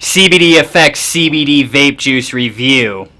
CBDFx CBD Vape Juice review.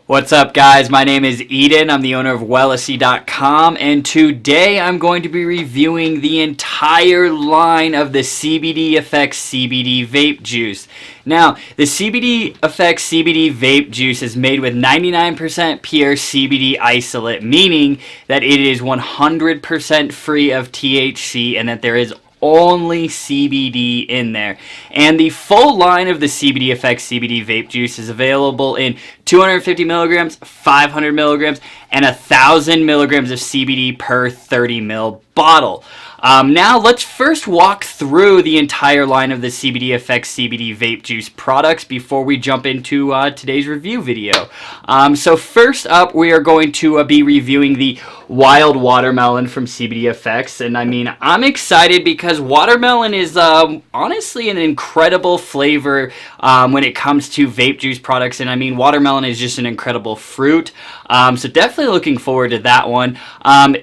What's up, guys? My name is Eden. I'm the owner of Wellecy.com, and today I'm going to be reviewing the entire line of the CBDFx CBD Vape Juice. Now, the CBDFx CBD Vape Juice is made with 99% pure CBD isolate, meaning that it is 100% free of THC and that there is only CBD in there. And the full line of the CBDFx CBD Vape Juice is available in 250 milligrams, 500 milligrams, and 1,000 milligrams of CBD per 30 ml bottle. Now let's first walk through the entire line of the CBDFx CBD Vape Juice products before we jump into today's review video. So first up, we are going to be reviewing the Wild Watermelon from CBDFx, and I mean, I'm excited because watermelon is honestly an incredible flavor when it comes to vape juice products, and I mean, watermelon is just an incredible fruit. So definitely looking forward to that one.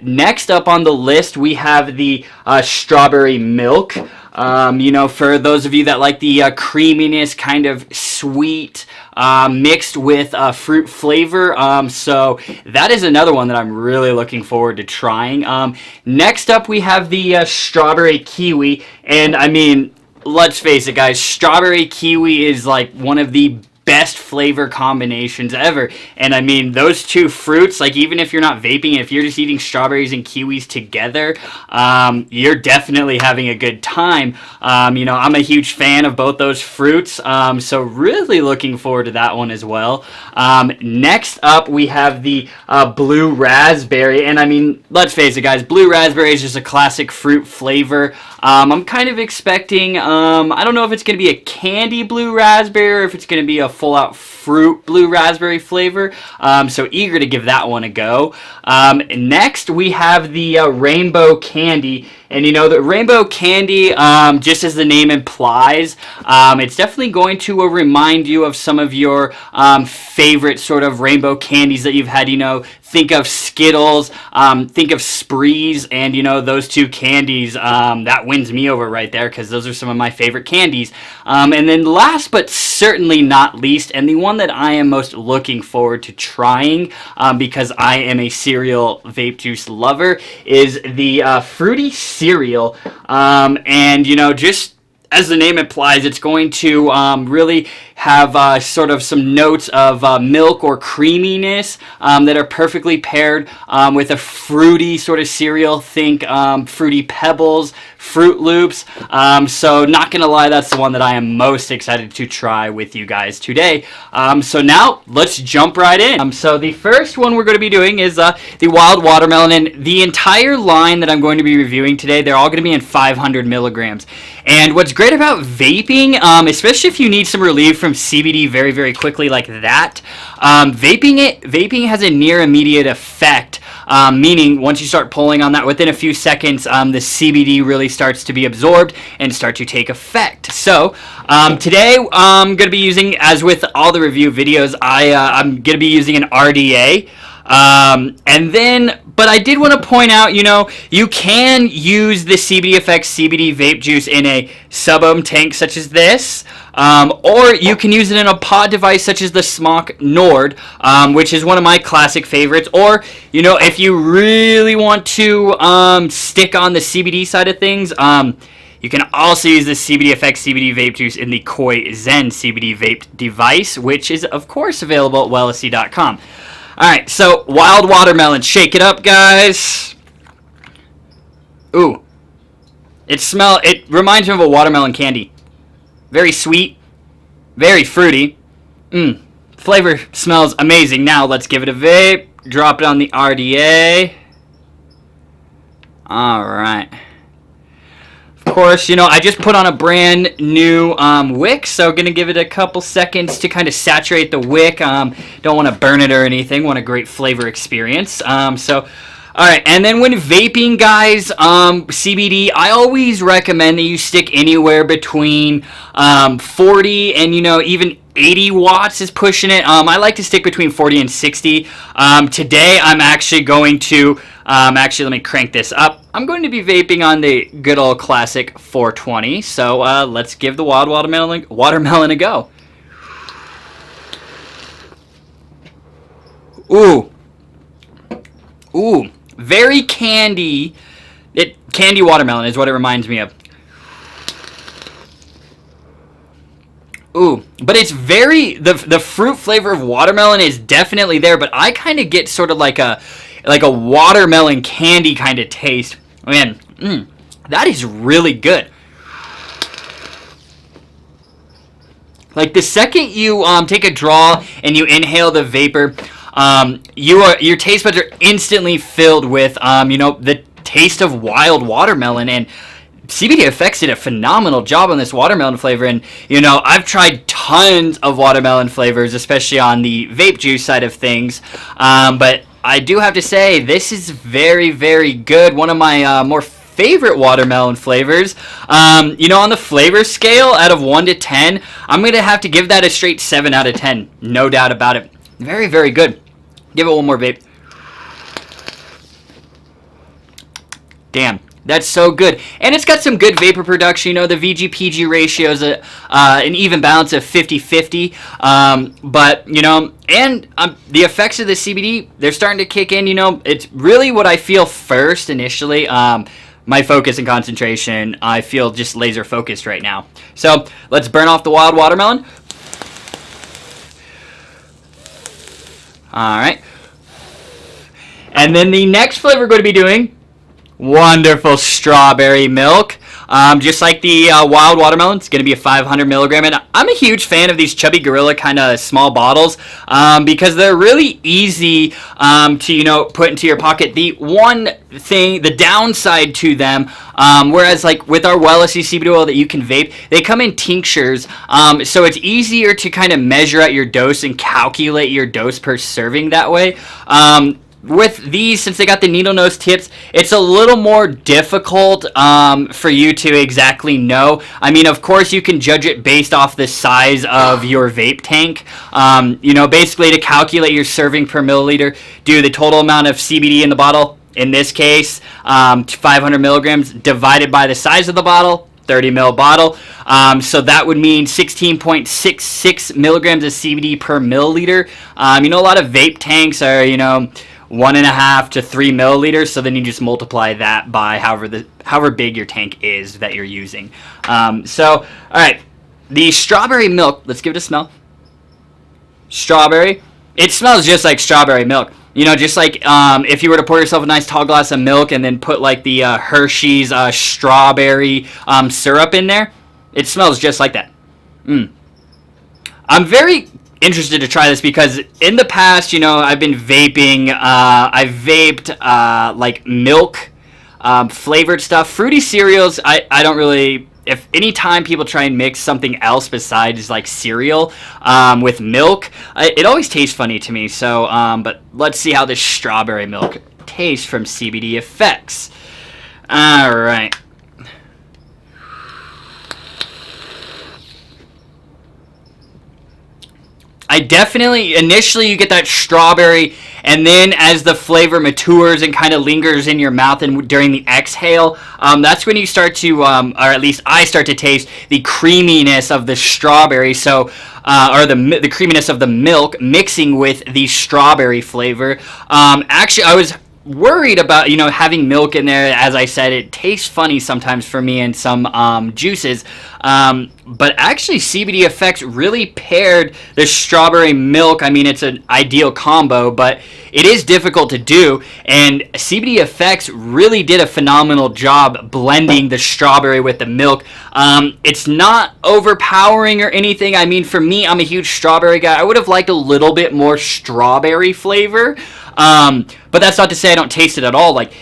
Next up on the list, we have the strawberry milk. You know, for those of you that like the creaminess, kind of sweet, mixed with fruit flavor. So that is another one that I'm really looking forward to trying. Next up, we have the strawberry kiwi. And I mean, let's face it, guys, strawberry kiwi is like one of the best flavor combinations ever. And I mean, those two fruits, like even if you're not vaping, if you're just eating strawberries and kiwis together, you're definitely having a good time. You know, I'm a huge fan of both those fruits, so really looking forward to that one as well. Next up, we have the blue raspberry, and I mean, let's face it, guys, blue raspberry is just a classic fruit flavor. I'm kind of expecting, I don't know if it's going to be a candy blue raspberry or if it's going to be a full-out fruit blue raspberry flavor, so eager to give that one a go. Next, we have the rainbow candy. And you know, the rainbow candy, just as the name implies, it's definitely going to remind you of some of your favorite sort of rainbow candies that you've had. You know, think of Skittles, think of Sprees, and you know, those two candies, that wins me over right there because those are some of my favorite candies. And then last but certainly not least, and the one that I am most looking forward to trying, because I am a cereal vape juice lover, is the fruity cereal. And you know, just as the name implies, it's going to really have sort of some notes of milk or creaminess that are perfectly paired with a fruity sort of cereal. Think Fruity Pebbles, Fruit Loops. So not gonna lie, that's the one that I am most excited to try with you guys today. So now let's jump right in. So the first one we're going to be doing is the Wild Watermelon, and the entire line that I'm going to be reviewing today, they're all going to be in 500 milligrams. And what's great about vaping, especially if you need some relief from CBD very, very quickly like that, vaping has a near immediate effect. Meaning once you start pulling on that, within a few seconds, the CBD really starts to be absorbed and start to take effect. So today I'm going to be using, as with all the review videos, I'm going to be using an RDA. But I did want to point out, you know, you can use the CBDFx CBD Vape Juice in a sub-ohm tank such as this, or you can use it in a pod device such as the Smock Nord, which is one of my classic favorites. Or, you know, if you really want to stick on the CBD side of things, you can also use the CBDFx CBD Vape Juice in the Koi Zen CBD Vape device, which is, of course, available at Wellecy.com. Alright, so Wild Watermelon. Shake it up, guys. Ooh. It reminds me of a watermelon candy. Very sweet. Very fruity. Flavor smells amazing. Now, let's give it a vape. Drop it on the RDA. Alright. Of course, you know, I just put on a brand new wick, so gonna give it a couple seconds to kind of saturate the wick. Don't want to burn it or anything. Want a great flavor experience. Alright, and then when vaping, guys, CBD, I always recommend that you stick anywhere between 40 and, you know, even 80 watts is pushing it. I like to stick between 40 and 60. Today I'm actually going to, let me crank this up. I'm going to be vaping on the good old classic 420. So let's give the wild watermelon a go. Ooh. Ooh. Very candy. Candy watermelon is what it reminds me of. Ooh, but it's very, the fruit flavor of watermelon is definitely there, but I kind of get sort of like a watermelon candy kind of taste. Man, that is really good. Like the second you take a draw and you inhale the vapor, your taste buds are instantly filled with the taste of wild watermelon. And CBDFx did a phenomenal job on this watermelon flavor. And I've tried tons of watermelon flavors, especially on the vape juice side of things, but I do have to say this is very, very good. One of my more favorite watermelon flavors. On the flavor scale out of 1 to 10, I'm gonna have to give that a straight 7 out of 10, no doubt about it. Very, very good. Give it one more vape. Damn, that's so good. And it's got some good vapor production. The VG-PG ratio is an even balance of 50-50. But, the effects of the CBD, they're starting to kick in. It's really what I feel first initially. My focus and concentration, I feel just laser focused right now. So let's burn off the wild watermelon. All right. And then the next flavor we're going to be doing, wonderful strawberry milk. Just like the wild watermelon, it's going to be a 500 milligram. And I'm a huge fan of these Chubby Gorilla kind of small bottles because they're really easy to, put into your pocket. The downside to them, whereas like with our Wellesse CBD oil that you can vape, they come in tinctures. So it's easier to kind of measure out your dose and calculate your dose per serving that way. With these, since they got the needle nose tips, it's a little more difficult for you to exactly know. I mean, of course, you can judge it based off the size of your vape tank. Basically to calculate your serving per milliliter, do the total amount of CBD in the bottle. In this case, 500 milligrams divided by the size of the bottle. 30 ml bottle. So that would mean 16.66 milligrams of CBD per milliliter. A lot of vape tanks are, 1.5 to 3 milliliters, so then you just multiply that by however big your tank is that you're using. All right, the strawberry milk, let's give it a smell. Strawberry, it smells just like strawberry milk. Just like if you were to pour yourself a nice tall glass of milk and then put like the Hershey's strawberry syrup in there, it smells just like that. I'm very interested to try this because in the past, I've been vaping. I've vaped like milk flavored stuff. Fruity cereals, I don't really... If any time people try and mix something else besides like cereal with milk, it always tastes funny to me. So, but let's see how this strawberry milk tastes from CBDFx. All right. I definitely, initially you get that strawberry, and then as the flavor matures and kind of lingers in your mouth and during the exhale, that's when you start to, or at least I start to taste the creaminess of the strawberry, so, or the creaminess of the milk mixing with the strawberry flavor. Actually, I was worried about having milk in there. As I said, it tastes funny sometimes for me in some juices, but actually CBDFx really paired the strawberry milk. I mean, it's an ideal combo, but it is difficult to do, and CBDFx really did a phenomenal job blending the strawberry with the milk. It's not overpowering or anything. I mean, for me, I'm a huge strawberry guy. I would have liked a little bit more strawberry flavor, but that's not to say I don't taste it at all. Like,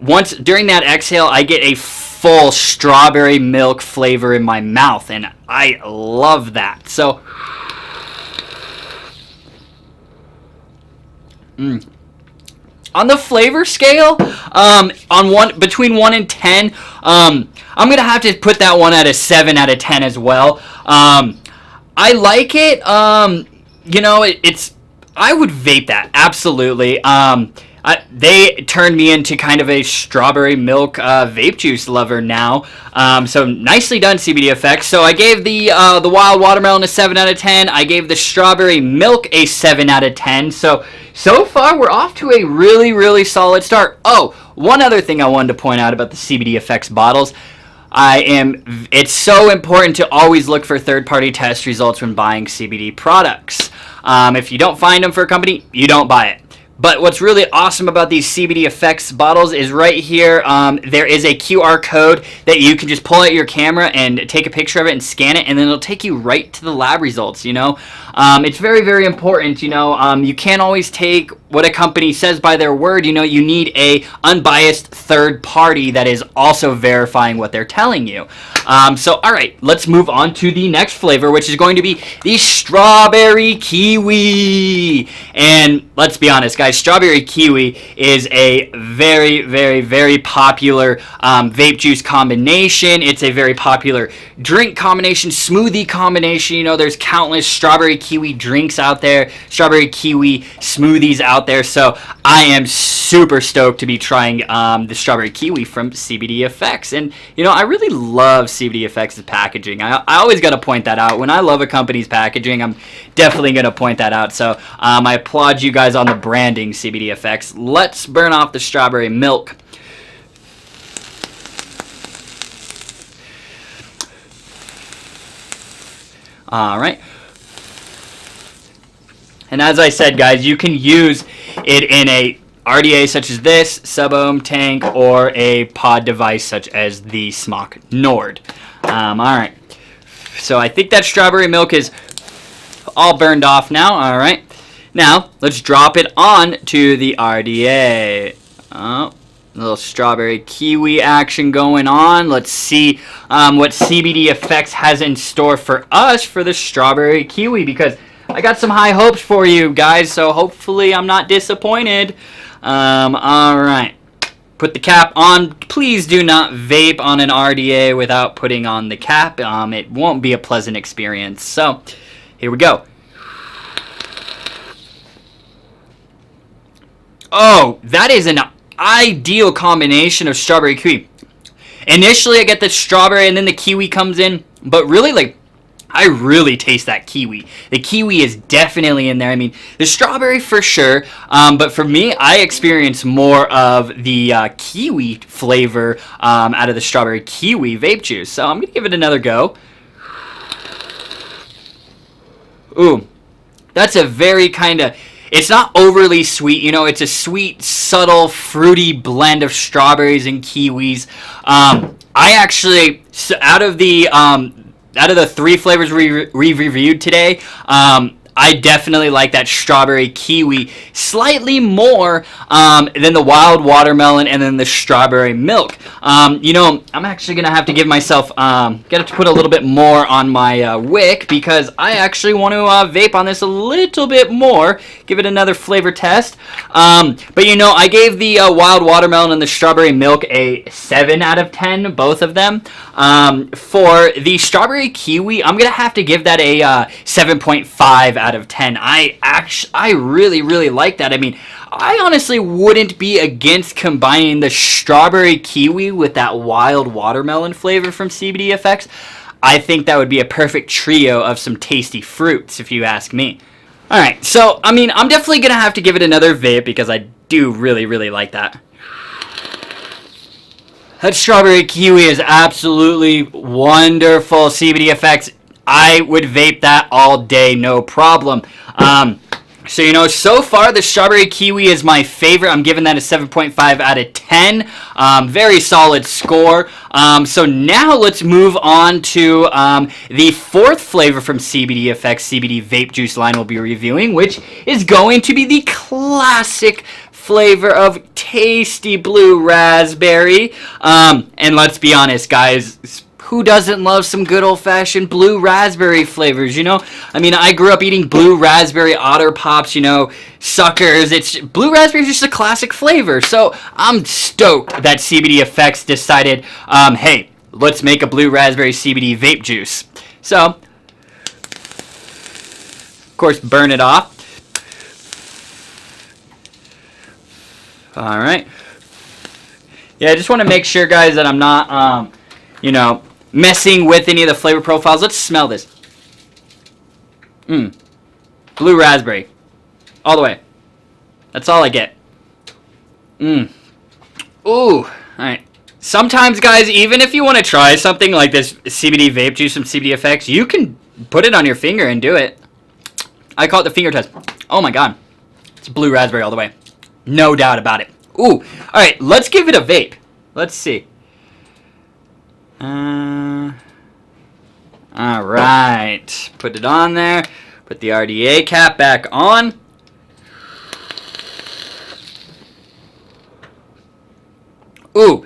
once during that exhale, I get a full strawberry milk flavor in my mouth, and I love that. So, on the flavor scale, between 1 and 10, I'm gonna have to put that one at a 7 out of 10 as well. I like it. You know, it's I would vape that absolutely. They turned me into kind of a strawberry milk vape juice lover now. So nicely done, CBDFx. So I gave the wild watermelon a 7 out of 10. I gave the strawberry milk a 7 out of 10. So far we're off to a really, really solid start. Oh, one other thing I wanted to point out about the CBDFx bottles. It's so important to always look for third-party test results when buying CBD products. If you don't find them for a company, you don't buy it. But what's really awesome about these CBDFx bottles is right here, there is a QR code that you can just pull out your camera and take a picture of it and scan it, and then it'll take you right to the lab results, you know. It's very, very important, you know. You can't always take what a company says by their word, you know. You need a unbiased third party that is also verifying what they're telling you. So, all right, let's move on to the next flavor, which is going to be the strawberry kiwi. And let's be honest, guys, strawberry kiwi is a very, very, very popular vape juice combination. It's a very popular drink combination, smoothie combination. You know, there's countless strawberry kiwi drinks out there, strawberry kiwi smoothies out there. So I am super stoked to be trying the strawberry kiwi from CBDFx. And, you know, I really love CBDFx's packaging. I always got to point that out. When I love a company's packaging, I'm definitely going to point that out. So I applaud you guys on the branding, CBDFx. Let's burn off the strawberry milk. All right. And as I said, guys, you can use it in a RDA such as this, sub-ohm tank, or a pod device such as the Smock Nord. All right. So I think that strawberry milk is all burned off now. All right. Now let's drop it on to the RDA. Oh, a little strawberry kiwi action going on. Let's see what CBDFx has in store for us for the strawberry kiwi, because I got some high hopes for you guys, so hopefully I'm not disappointed. All right. Put the cap on. Please do not vape on an RDA without putting on the cap. It won't be a pleasant experience. So, here we go. Oh, that is an ideal combination of strawberry kiwi. Initially, I get the strawberry and then the kiwi comes in, but really, like, I really taste that kiwi. The kiwi is definitely in there. I mean, the strawberry for sure, but for me, I experience more of the kiwi flavor out of the strawberry kiwi vape juice. So I'm going to give it another go. Ooh, that's a very kind of... It's not overly sweet, you know. It's a sweet, subtle, fruity blend of strawberries and kiwis. I actually, out of the 3 flavors we reviewed today, I definitely like that strawberry kiwi slightly more than the wild watermelon and then the strawberry milk. You know, I'm actually going to have to give myself, got to put a little bit more on my wick, because I actually want to vape on this a little bit more, give it another flavor test. But you know, I gave the wild watermelon and the strawberry milk a 7 out of 10, both of them. For the strawberry kiwi, I'm going to have to give that a 7.5 out of 10. I really, really like that. I mean, I honestly wouldn't be against combining the strawberry kiwi with that wild watermelon flavor from CBDFx. I think that would be a perfect trio of some tasty fruits, if you ask me. Alright, so, I mean, I'm definitely going to have to give it another vape, because I do really, really like that. That strawberry kiwi is absolutely wonderful. CBDFx, I would vape that all day, no problem. So, you know, so far the strawberry kiwi is my favorite. I'm giving that a 7.5 out of 10. Very solid score. So now let's move on to the 4th flavor from CBDFx CBD Vape Juice line we'll be reviewing, which is going to be the classic flavor of tasty blue raspberry. And let's be honest, guys, who doesn't love some good old-fashioned blue raspberry flavors, you know? I mean, I grew up eating blue raspberry Otter Pops, you know, suckers. Blue raspberry is just a classic flavor. So I'm stoked that CBDFx decided, hey, let's make a blue raspberry CBD vape juice. So Of course, burn it off. All right. Yeah, I just want to make sure, guys, that I'm not, you know, messing with any of the flavor profiles. Let's smell this. Blue raspberry. All the way. That's all I get. Ooh. All right. Sometimes, guys, even if you want to try something like this CBD vape juice from CBDFx, you can put it on your finger and do it. I call it the finger test. Oh, my God. It's blue raspberry all the way. No doubt about it. Ooh. All right, let's give it a vape. Let's see. All right. Put it on there. Put the RDA cap back on. Ooh.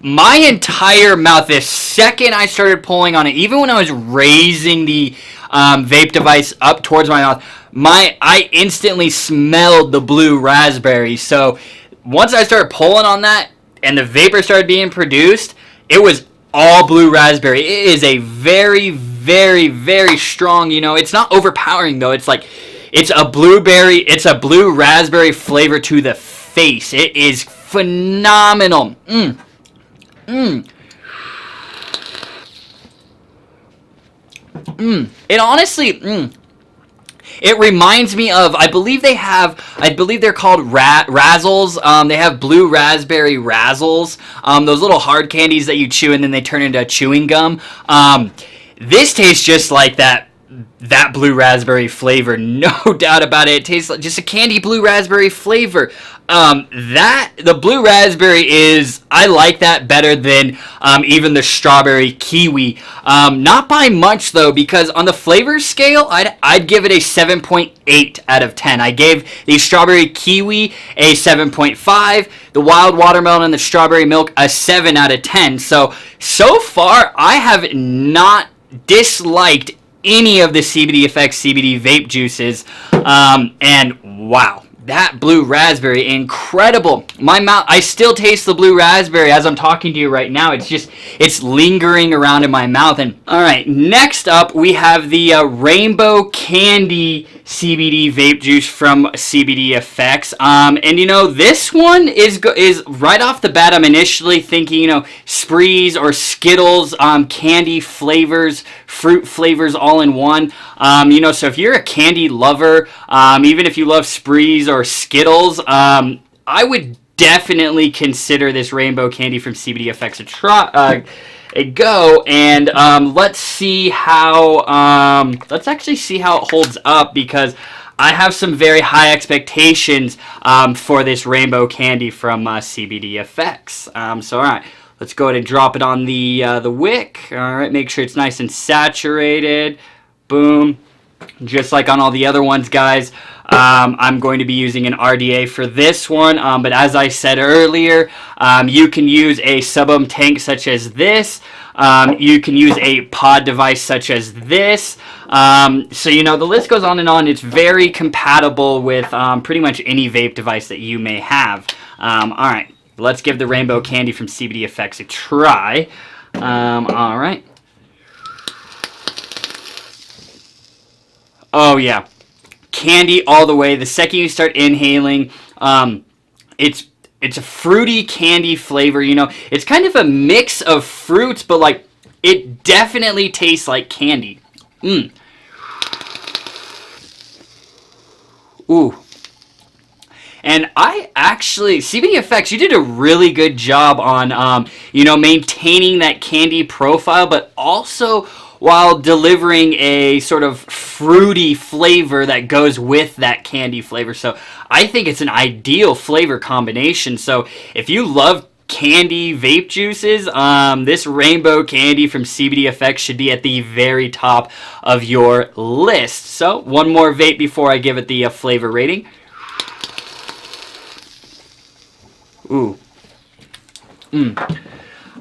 My entire mouth, the second I started pulling on it, even when I was raising the vape device up towards my mouth, I instantly smelled the blue raspberry. So once I started pulling on that and the vapor started being produced, it was all blue raspberry. It is a very, very, very strong, you know, it's not overpowering though. It's like, it's a blue raspberry flavor to the face. It is phenomenal. It honestly, it reminds me of, I believe they're called Razzles. They have blue raspberry Razzles. Those little hard candies that you chew and then they turn into chewing gum. This tastes just like that blue raspberry flavor, no doubt about it. It tastes like just a candy blue raspberry flavor. The blue raspberry I like that better than even the strawberry kiwi. Not by much though, because on the flavor scale, I'd give it a 7.8 out of 10. I gave the strawberry kiwi a 7.5, the wild watermelon and the strawberry milk a 7 out of 10. So far, I have not disliked any of the CBDFx CBD vape juices, and wow, that blue raspberry, incredible. My mouth, I still taste the blue raspberry as I'm talking to you right now. It's lingering around in my mouth. And all right, next up we have the rainbow candy CBD vape juice from CBDFx. And you know, this one is right off the bat, I'm initially thinking, you know, Sprees or Skittles, candy flavors, fruit flavors all in one. You know, so if you're a candy lover, even if you love Sprees or Skittles, I would definitely consider this rainbow candy from CBDFx a go. And let's see how let's actually see how it holds up, because I have some very high expectations for this rainbow candy from CBDFx. So all right, let's go ahead and drop it on the wick. All right, make sure it's nice and saturated. Boom. Just like on all the other ones, guys, I'm going to be using an RDA for this one, but as I said earlier, you can use a sub-ohm tank such as this. You can use a pod device such as this. So, you know, the list goes on and on. It's very compatible with pretty much any vape device that you may have. All right, let's give the rainbow candy from CBDFx a try. All right. Oh yeah, candy all the way. The second you start inhaling, it's a fruity candy flavor. You know, it's kind of a mix of fruits, but like it definitely tastes like candy. Ooh. And I actually, CBDFx, you did a really good job on, you know, maintaining that candy profile, but also while delivering a sort of fruity flavor that goes with that candy flavor. So I think it's an ideal flavor combination. So if you love candy vape juices, this rainbow candy from CBDFx should be at the very top of your list. So one more vape before I give it the flavor rating. Ooh.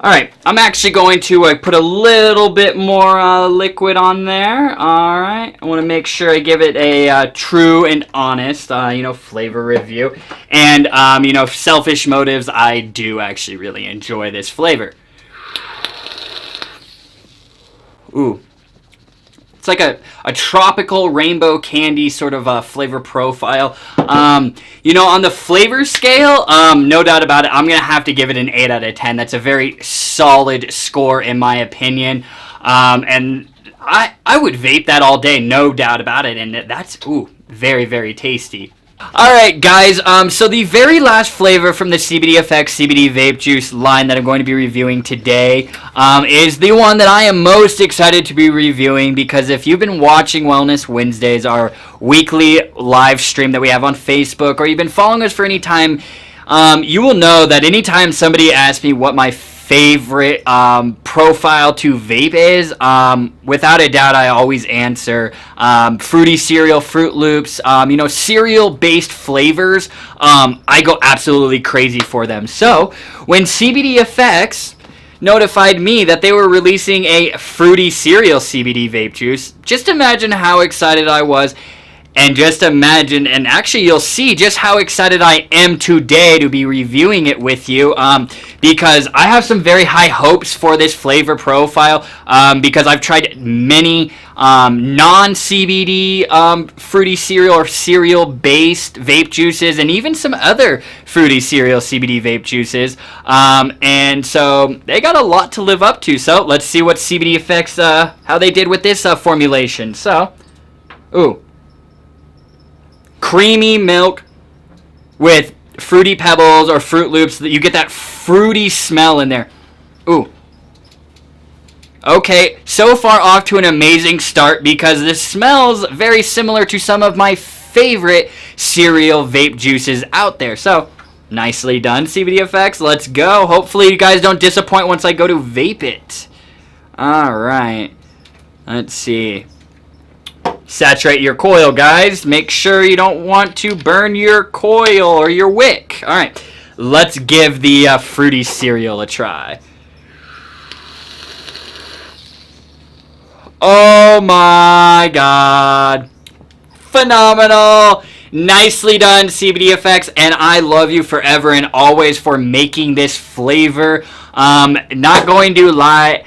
All right, I'm actually going to put a little bit more liquid on there. All right, I want to make sure I give it a true and honest, you know, flavor review. And, you know, selfish motives, I do actually really enjoy this flavor. Ooh. It's like a tropical rainbow candy sort of a flavor profile. You know, on the flavor scale, no doubt about it, I'm going to have to give it an 8 out of 10. That's a very solid score in my opinion. And I would vape that all day, no doubt about it. And that's, ooh, very, very tasty. Alright guys, so the very last flavor from the CBDFx CBD Vape Juice line that I'm going to be reviewing today is the one that I am most excited to be reviewing, because if you've been watching Wellness Wednesdays, our weekly live stream that we have on Facebook, or you've been following us for any time, you will know that anytime somebody asks me what my favorite profile to vape is, without a doubt I always answer fruity cereal, Fruit Loops, you know, cereal based flavors. I go absolutely crazy for them. So when CBDFx notified me that they were releasing a fruity cereal CBD vape juice, just imagine how excited I was. And just imagine, and actually you'll see just how excited I am today to be reviewing it with you, because I have some very high hopes for this flavor profile, because I've tried many non-CBD fruity cereal or cereal-based vape juices, and even some other fruity cereal CBD vape juices, and so they got a lot to live up to. So let's see what CBDFx, how they did with this formulation. So, ooh. Creamy milk with fruity pebbles or Fruit Loops. You get that fruity smell in there. Ooh. Okay, so far off to an amazing start, because this smells very similar to some of my favorite cereal vape juices out there. So, nicely done, CBDFx. Let's go. Hopefully you guys don't disappoint once I go to vape it. Alright. Let's see. Saturate your coil, guys. Make sure you don't want to burn your coil or your wick. Alright, let's give the fruity cereal a try. Oh my god. Phenomenal. Nicely done, CBDFx, and I love you forever and always for making this flavor. Not going to lie,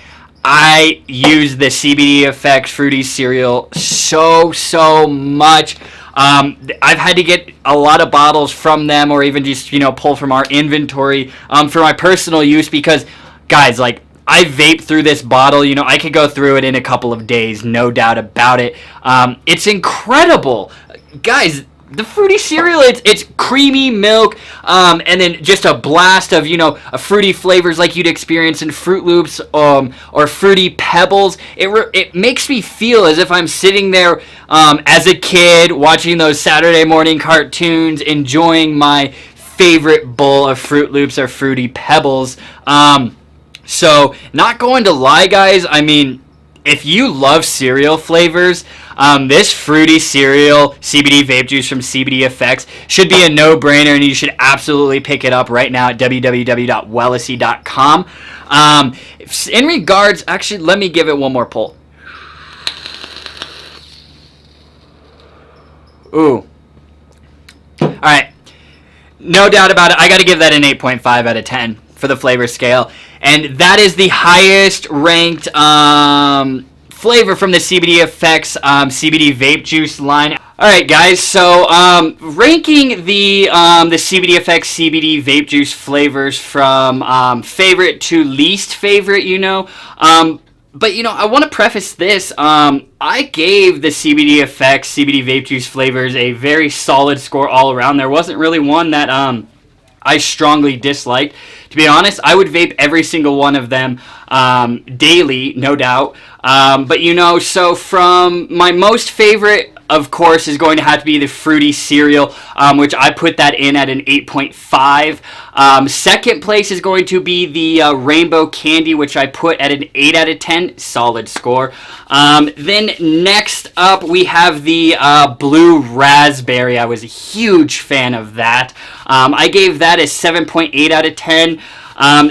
I use the CBDFx fruity cereal so much. I've had to get a lot of bottles from them, or even just, you know, pull from our inventory for my personal use, because, guys, like, I vape through this bottle. You know, I could go through it in a couple of days, no doubt about it. It's incredible. Guys, the fruity cereal, it's creamy milk, and then just a blast of, you know, fruity flavors like you'd experience in Fruit Loops, or Fruity Pebbles. It makes me feel as if I'm sitting there as a kid watching those Saturday morning cartoons, enjoying my favorite bowl of Fruit Loops or Fruity Pebbles. So, not going to lie, guys, I mean, if you love cereal flavors, this fruity cereal CBD vape juice from CBDFx should be a no-brainer, and you should absolutely pick it up right now at www.wellisy.com. In regards, actually, let me give it one more pull. Ooh. Alright. No doubt about it, I gotta give that an 8.5 out of 10 for the flavor scale. And that is the highest ranked flavor from the CBDFx CBD vape juice line. Alright guys, so ranking the CBDFx CBD vape juice flavors from favorite to least favorite, you know. But, you know, I want to preface this. I gave the CBDFx CBD vape juice flavors a very solid score all around. There wasn't really one that I strongly disliked. To be honest, I would vape every single one of them daily, no doubt. But, you know, so from my most favorite, of course, is going to have to be the fruity cereal, which I put that in at an 8.5. Second place is going to be the rainbow candy, which I put at an 8 out of 10. Solid score. Then next up, we have the blue raspberry. I was a huge fan of that. I gave that a 7.8 out of 10.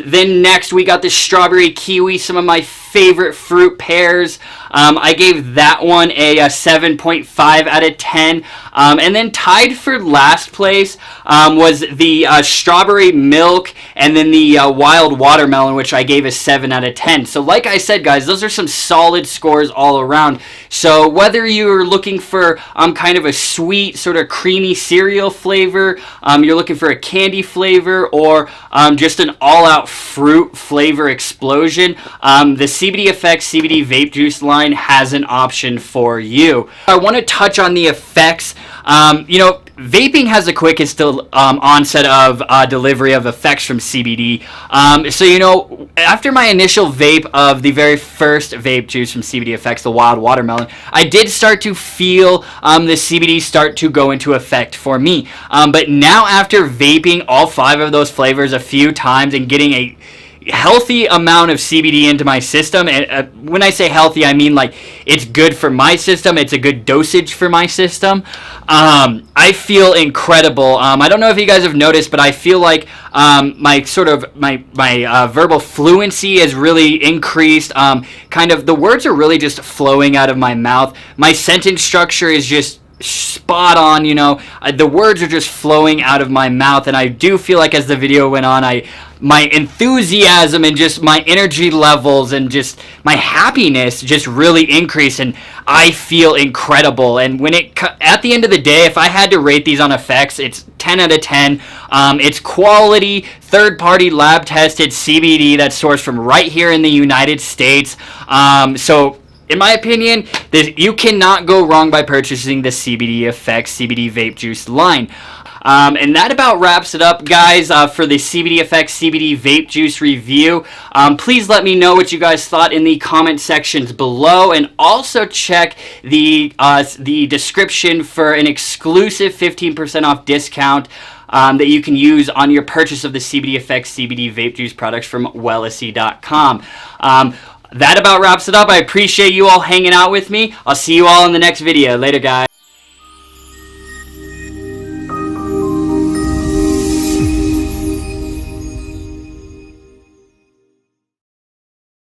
Then next, we got the strawberry kiwi, some of my favorite fruit pears. I gave that one a 7.5 out of 10. And then tied for last place, was the strawberry milk and then the wild watermelon, which I gave a 7 out of 10. So like I said, guys, those are some solid scores all around. So whether you're looking for kind of a sweet, sort of creamy cereal flavor, you're looking for a candy flavor, or just an all-out fruit flavor explosion, the CBDFx CBD Vape Juice line has an option for you. I want to touch on the effects. Vaping has the quickest onset of delivery of effects from CBD. After my initial vape of the very first vape juice from CBDFx, the wild watermelon, I did start to feel the CBD start to go into effect for me. But now after vaping all 5 of those flavors a few times and getting a healthy amount of CBD into my system, and when I say healthy, I mean like it's good for my system, it's a good dosage for my system. I feel incredible. I don't know if you guys have noticed, but I feel like my verbal fluency has really increased. Kind of the words are really just flowing out of my mouth. My sentence structure is just spot on. The words are just flowing out of my mouth, and I do feel like as the video went on, my enthusiasm and just my energy levels and just my happiness just really increased, and I feel incredible. And at the end of the day, if I had to rate these on effects, it's 10 out of 10. It's quality, third-party lab tested CBD that's sourced from right here in the United States. So in my opinion, you cannot go wrong by purchasing the CBDFx CBD Vape Juice line. And that about wraps it up, guys, for the CBDFx CBD Vape Juice review. Please let me know what you guys thought in the comment sections below, and also check the description for an exclusive 15% off discount that you can use on your purchase of the CBDFx CBD Vape Juice products from wellac.com. That about wraps it up. I appreciate you all hanging out with me. I'll see you all in the next video. Later, guys.